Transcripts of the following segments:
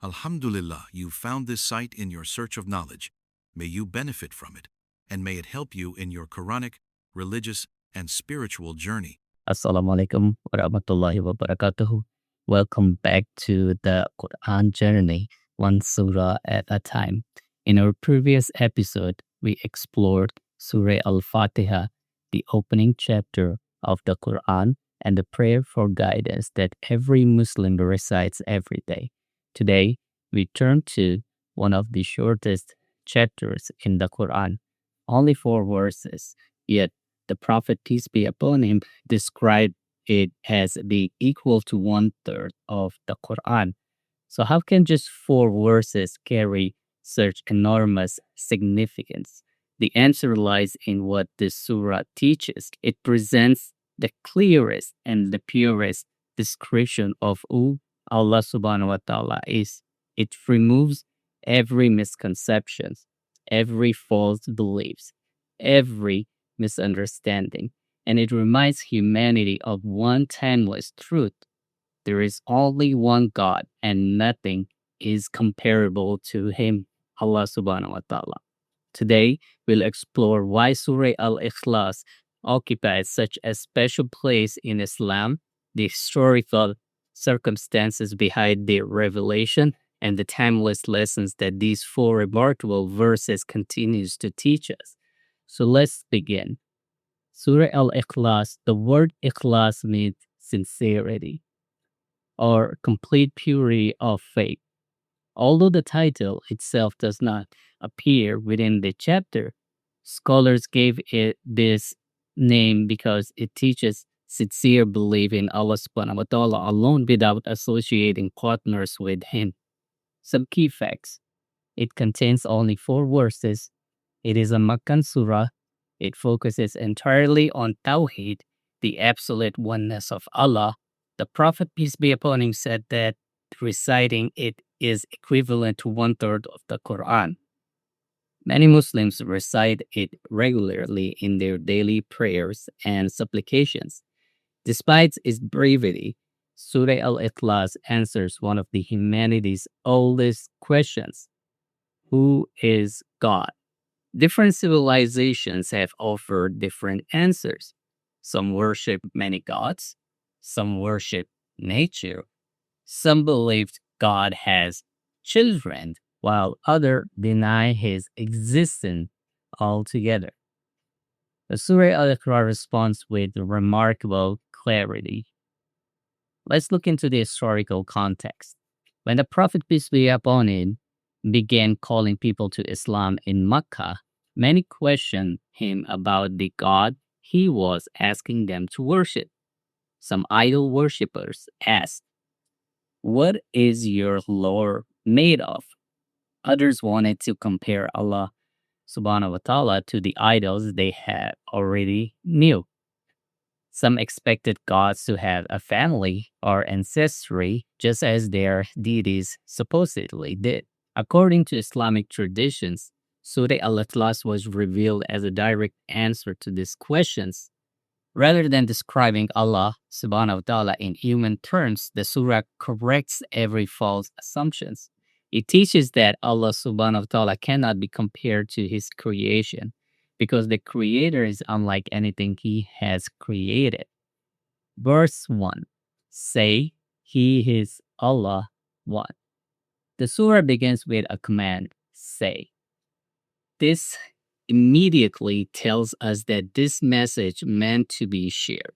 Alhamdulillah, you found this site in your search of knowledge. May you benefit from it, and may it help you in your Quranic, religious, and spiritual journey. Assalamualaikum warahmatullahi wabarakatuh. Welcome back to the Quran journey, one surah at a time. In our previous episode, we explored Surah Al-Fatiha, the opening chapter of the Quran, and the prayer for guidance that every Muslim recites every day. Today, we turn to one of the shortest chapters in the Quran, only 4 verses, yet the Prophet, peace be upon him, described it as being equal to 1/3 of the Quran. So, how can just 4 verses carry such enormous significance? The answer lies in what this surah teaches. It presents the clearest and the purest description of who Allah subhanahu wa ta'ala is. It removes every misconception, every false beliefs, every misunderstanding, and it reminds humanity of one timeless truth. There is only one God, and nothing is comparable to Him, Allah subhanahu wa ta'ala. Today, we'll explore why Surah Al-Ikhlas occupies such a special place in Islam, the historical circumstances behind the revelation, and the timeless lessons that these 4 remarkable verses continues to teach us. So let's begin. Surah Al-Ikhlas, the word Ikhlas means sincerity or complete purity of faith. Although the title itself does not appear within the chapter, scholars gave it this name because it teaches sincere belief in Allah subhanahu wa ta'ala alone without associating partners with Him. Some key facts. It contains only 4 verses. It is a Makkan surah. It focuses entirely on Tawheed, the absolute oneness of Allah. The Prophet, peace be upon him, said that reciting it is equivalent to 1/3 of the Quran. Many Muslims recite it regularly in their daily prayers and supplications. Despite its brevity, Surah Al-Ikhlas answers one of the humanity's oldest questions: who is God? Different civilizations have offered different answers. Some worship many gods, some worship nature, some believe God has children, while others deny his existence altogether. The Surah Al-Iqrar responds with remarkable clarity. Let's look into the historical context. When the Prophet, peace be upon him, began calling people to Islam in Mecca, many questioned him about the God he was asking them to worship. Some idol worshippers asked, "What is your Lord made of?" Others wanted to compare Allah subhanahu wa ta'ala to the idols they had already knew. Some expected gods to have a family or ancestry, just as their deities supposedly did. According to Islamic traditions, Surah Al-Ikhlas was revealed as a direct answer to these questions. Rather than describing Allah subhanahu wa ta'ala in human terms, the surah corrects every false assumption. It teaches that Allah subhanahu wa ta'ala cannot be compared to his creation because the creator is unlike anything he has created. Verse 1. Say, He is Allah one. The surah begins with a command, say. This immediately tells us that this message meant to be shared.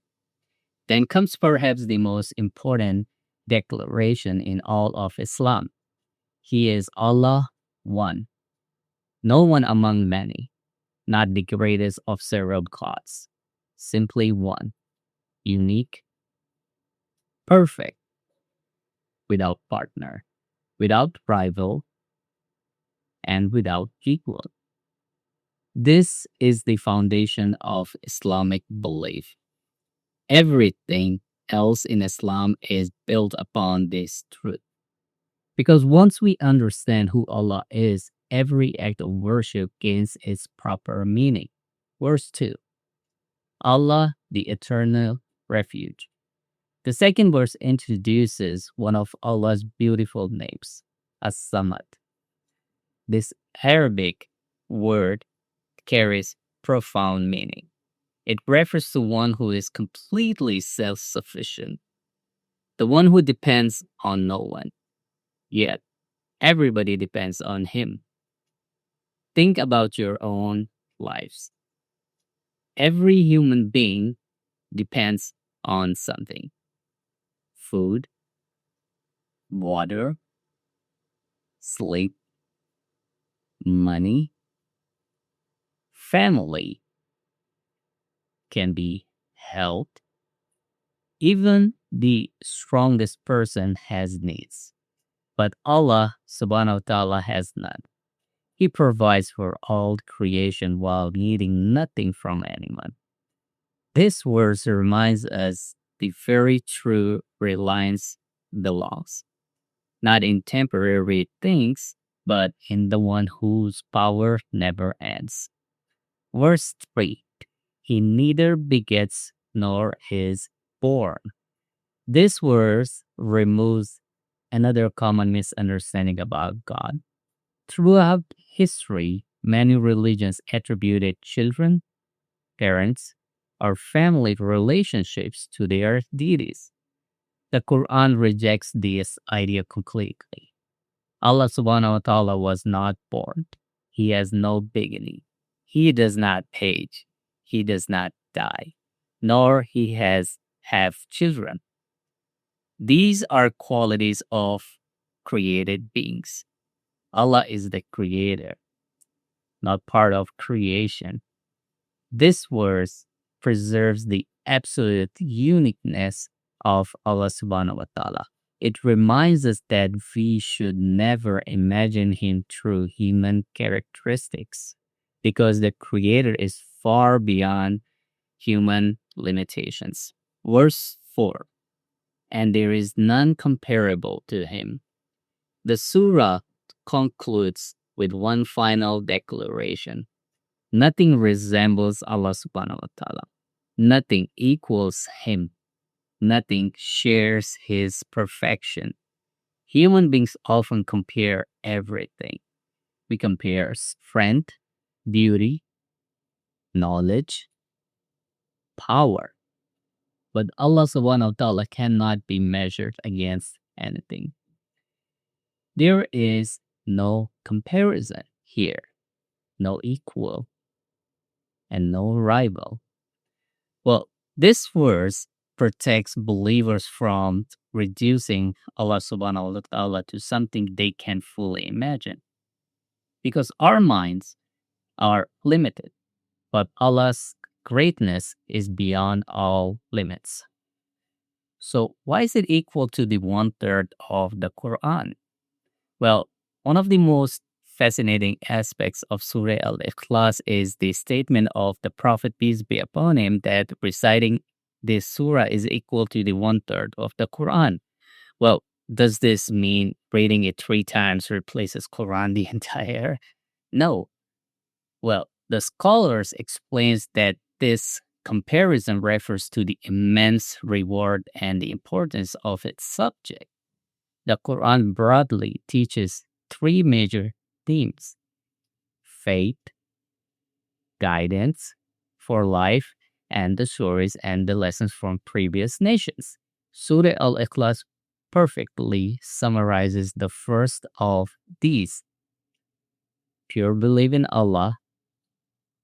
Then comes perhaps the most important declaration in all of Islam. He is Allah one, no one among many, not the greatest of several gods, simply one, unique, perfect, without partner, without rival, and without equal. This is the foundation of Islamic belief. Everything else in Islam is built upon this truth. Because once we understand who Allah is, every act of worship gains its proper meaning. Verse 2. Allah, the eternal refuge. The second verse introduces one of Allah's beautiful names, as-samad. This Arabic word carries profound meaning. It refers to one who is completely self-sufficient, the one who depends on no one, yet everybody depends on him. Think about your own lives. Every human being depends on something: food, water, sleep, money, family, can be health. Even the strongest person has needs. But Allah subhanahu wa ta'ala has none. He provides for all creation while needing nothing from anyone. This verse reminds us the very true reliance belongs, not in temporary things, but in the one whose power never ends. Verse 3: He neither begets nor is born. This verse removes another common misunderstanding about God. Throughout history, many religions attributed children, parents, or family relationships to their deities. The Quran rejects this idea completely. Allah subhanahu wa ta'ala was not born. He has no beginning. He does not age. He does not die. Nor he has have children. These are qualities of created beings. Allah is the creator, not part of creation. This verse preserves the absolute uniqueness of Allah subhanahu wa ta'ala. It reminds us that we should never imagine him through human characteristics because the creator is far beyond human limitations. Verse 4: And there is none comparable to him. The surah concludes with one final declaration. Nothing resembles Allah subhanahu wa ta'ala. Nothing equals him. Nothing shares his perfection. Human beings often compare everything. We compare strength, beauty, knowledge, power. But Allah subhanahu wa ta'ala cannot be measured against anything. There is no comparison here, no equal, and no rival. Well, this verse protects believers from reducing Allah subhanahu wa ta'ala to something they can fully imagine. Because our minds are limited, but Allah's greatness is beyond all limits. So, why is it equal to the 1/3 of the Quran? Well, one of the most fascinating aspects of Surah Al-Ikhlas is the statement of the Prophet, peace be upon him, that reciting this surah is equal to the 1/3 of the Quran. Well, does this mean reading it 3 times replaces Quran the entire? No. Well, the scholars explains that this comparison refers to the immense reward and the importance of its subject. The Quran broadly teaches 3 major themes: faith, guidance for life, and the stories and the lessons from previous nations. Surah Al-Ikhlas perfectly summarizes the first of these: pure belief in Allah.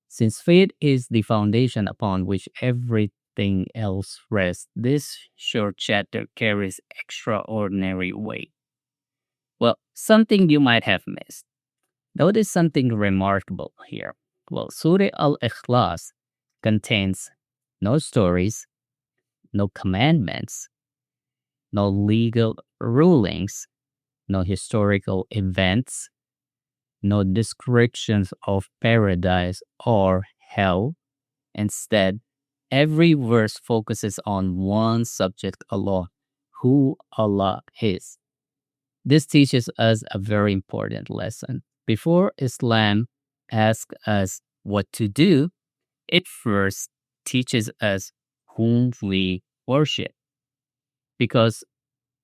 Since faith is the foundation upon which everything else rests, this short chapter carries extraordinary weight. Well, something you might have missed. Notice something remarkable here. Well, Surah Al-Ikhlas contains no stories, no commandments, no legal rulings, no historical events, no descriptions of paradise or hell. Instead, every verse focuses on one subject alone: who Allah is. This teaches us a very important lesson. Before Islam asks us what to do, it first teaches us whom we worship. Because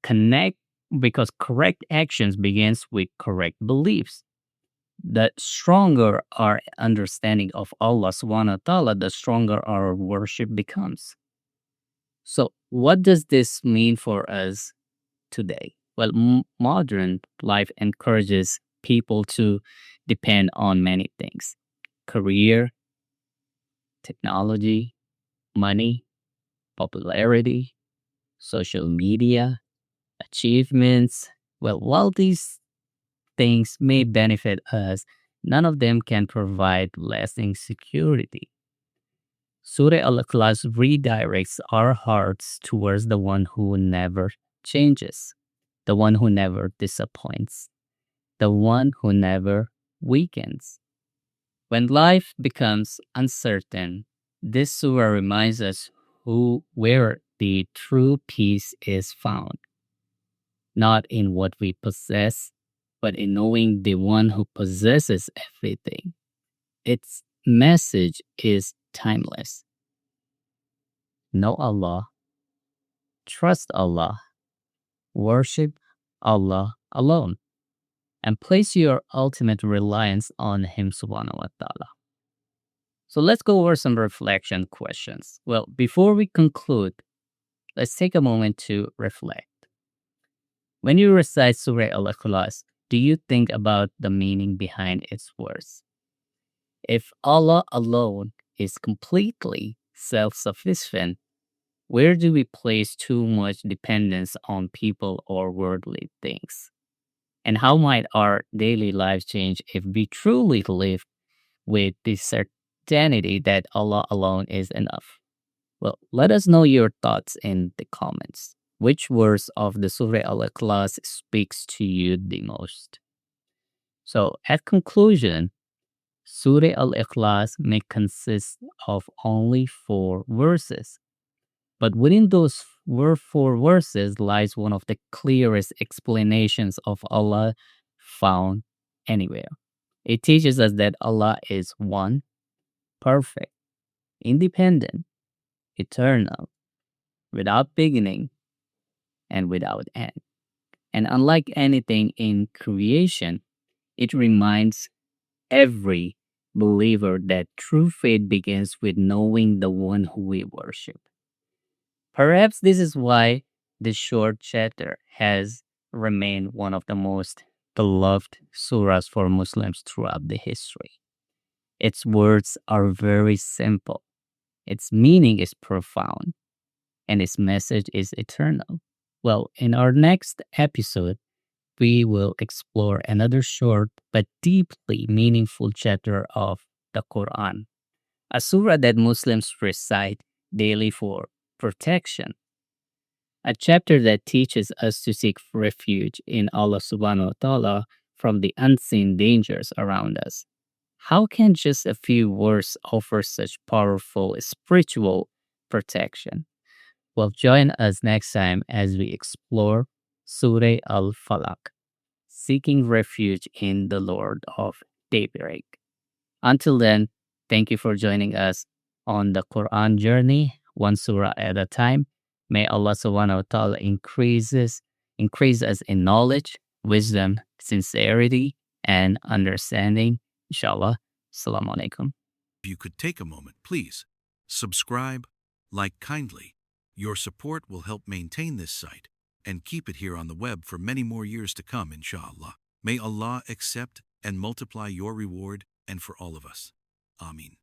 connect because correct actions begins with correct beliefs. The stronger our understanding of Allah subhanahu wa ta'ala, the stronger our worship becomes. So, what does this mean for us today? Well, modern life encourages people to depend on many things: career, technology, money, popularity, social media, achievements. Well, while these things may benefit us, none of them can provide lasting security. Surah Al-Ikhlas redirects our hearts towards the one who never changes, the one who never disappoints, the one who never weakens. When life becomes uncertain, this surah reminds us where the true peace is found, not in what we possess, but in knowing the one who possesses everything. Its message is timeless. Know Allah, trust Allah, worship Allah alone, and place your ultimate reliance on Him subhanahu wa ta'ala. So let's go over some reflection questions. Well, before we conclude, let's take a moment to reflect. When you recite Surah Al-Ikhlas, do you think about the meaning behind its words? If Allah alone is completely self-sufficient, where do we place too much dependence on people or worldly things? And how might our daily lives change if we truly live with the certainty that Allah alone is enough? Well, let us know your thoughts in the comments. Which verse of the Surah Al-Ikhlas speaks to you the most? So, at conclusion, Surah Al-Ikhlas may consist of only 4 verses, but within those four verses lies one of the clearest explanations of Allah found anywhere. It teaches us that Allah is one, perfect, independent, eternal, without beginning, and without end. And unlike anything in creation, it reminds every believer that true faith begins with knowing the one who we worship. Perhaps this is why this short chapter has remained one of the most beloved surahs for Muslims throughout the history. Its words are very simple, its meaning is profound, and its message is eternal. Well, in our next episode, we will explore another short but deeply meaningful chapter of the Quran, a surah that Muslims recite daily for protection, a chapter that teaches us to seek refuge in Allah subhanahu wa ta'ala from the unseen dangers around us. How can just a few words offer such powerful spiritual protection? Well, join us next time as we explore Surah Al-Falaq, seeking refuge in the Lord of Daybreak. Until then, thank you for joining us on the Quran journey, one surah at a time. May Allah subhanahu wa ta'ala increase us in knowledge, wisdom, sincerity, and understanding. Inshallah. Assalamu alaikum. If you could take a moment, please subscribe, like kindly. Your support will help maintain this site and keep it here on the web for many more years to come, inshallah. May Allah accept and multiply your reward and for all of us. Ameen.